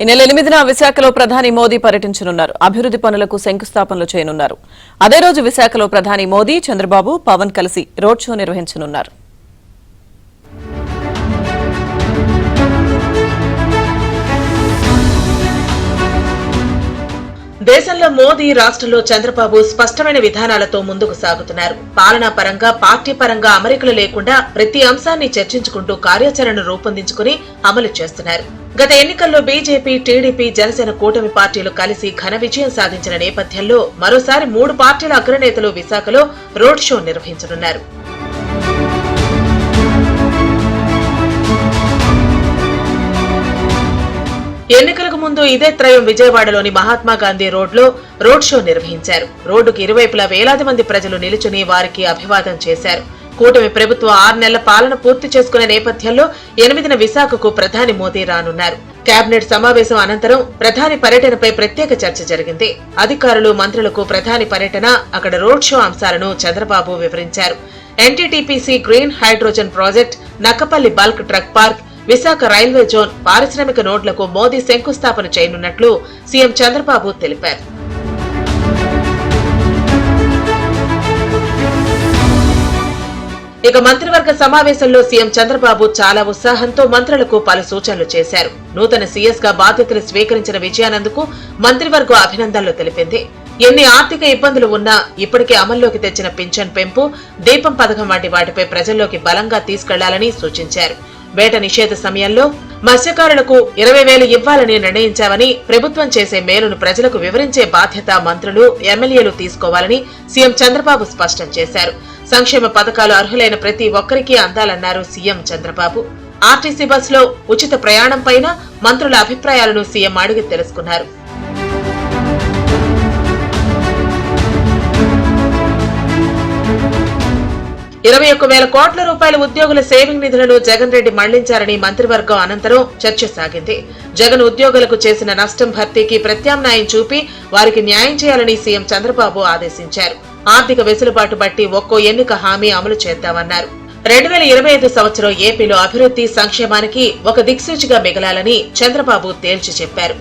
ఈ నెల 8న విశాఖలో ప్రధాని మోదీ పర్యటించనున్నారు. అభివృద్ధి పనులకు శంకుస్థాపనలు చేయనున్నారు. అదే రోజు విశాఖలో ప్రధాని మోదీ, చంద్రబాబు, పవన్ కలిసి రోడ్ షో నిర్వహించనున్నారు. దేశంలో మోదీ, రాష్ట్రంలో చంద్రబాబు స్పష్టమైన విధానాలతో ముందుకు సాగుతున్నారు. పాలనా పరంగా, పార్టీ పరంగా అమరికలు లేకుండా ప్రతి అంశాన్ని చర్చించుకుంటూ కార్యాచరణ రూపొందించుకుని అమలు చేస్తున్నారు. గత ఎన్నికల్లో బీజేపీ, టీడీపీ, జనసేన కూటమి పార్టీలు కలిసి ఘన విజయం సాధించిన నేపథ్యంలో మరోసారి 3 పార్టీల అగ్రనేతలు విశాఖలో రోడ్ షో నిర్వహించనున్నారు. ఎన్నికలకు ముందు ఇదే త్రయం విజయవాడలోని మహాత్మాగాంధీ రోడ్లో రోడ్ షో నిర్వహించారు. రోడ్డుకు ఇరువైపులా వేలాది మంది ప్రజలు నిలుచుని వారికి అభివాదం చేశారు. కూటమి ప్రభుత్వం 6 నెలల పాలన పూర్తి చేసుకునే నేపథ్యంలో 8న విశాఖకు ప్రధాని మోదీ రానున్నారు. కేబినెట్ సమావేశం అనంతరం ప్రధాని పర్యటనపై ప్రత్యేక చర్చ జరిగింది. అధికారులు, మంత్రులకు ప్రధాని పర్యటన, అక్కడ రోడ్ షో అంశాలను చంద్రబాబు వివరించారు. NTPC green hydrogen project, Nakkapalli bulk truck park, Visakha railway zone, పారిశ్రామిక నోడ్లకు మోదీ శంకుస్థాపన చేయనున్నట్లు సీఎం చంద్రబాబు తెలిపారు. ఇక మంత్రివర్గ సమావేశంలో సీఎం చంద్రబాబు చాలా ఉత్సాహంతో మంత్రులకు పలు సూచనలు చేశారు. నూతన సీఎస్ గా బాధ్యతలు స్వీకరించిన విజయానందుకు మంత్రివర్గం అభినందనలు తెలిపింది. ఎన్ని ఆర్థిక ఇబ్బందులు ఉన్నా ఇప్పటికే అమల్లోకి తెచ్చిన పింఛన్ పెంపు, దీపం పథకం వంటి వాటిపై ప్రజల్లోకి బలంగా తీసుకెళ్లాలని సూచించారు. వేట నిషేధ సమయంలో మత్స్యకారులకు 20,000 ఇవ్వాలని నిర్ణయించామని, ప్రభుత్వం చేసే మేలును ప్రజలకు వివరించే బాధ్యత మంత్రులు, ఎమ్మెల్యేలు తీసుకోవాలని సీఎం చంద్రబాబు స్పష్టం చేశారు. సంక్షేమ పథకాలు అర్హులైన ప్రతి ఒక్కరికి అందాలన్నారు సీఎం చంద్రబాబు. ఆర్టీసీ బస్సులో ఉచిత ప్రయాణంపైన మంత్రుల అభిప్రాయాలను సీఎం అడిగి తెలుసుకున్నారు. ₹21,000 కోట్ల ఉద్యోగుల సేవింగ్ నిధులను జగన్ రెడ్డి మళ్లించారని మంత్రివర్గం అనంతరం చర్చ సాగింది. జగన్ ఉద్యోగులకు చేసిన నష్టం భర్తీకి ప్రత్యామ్నాయం చూపి వారికి న్యాయం చేయాలని సీఎం చంద్రబాబు ఆదేశించారు. ఆర్థిక వెసులుబాటు బట్టి ఒక్కో ఎన్నిక హామీ అమలు చేద్దామన్నారు. 2025 సంవత్సరం ఏపీలో అభివృద్ధి, సంక్షేమానికి ఒక దిక్సూచిగా మిగలాలని చంద్రబాబు తేల్చి చెప్పారు.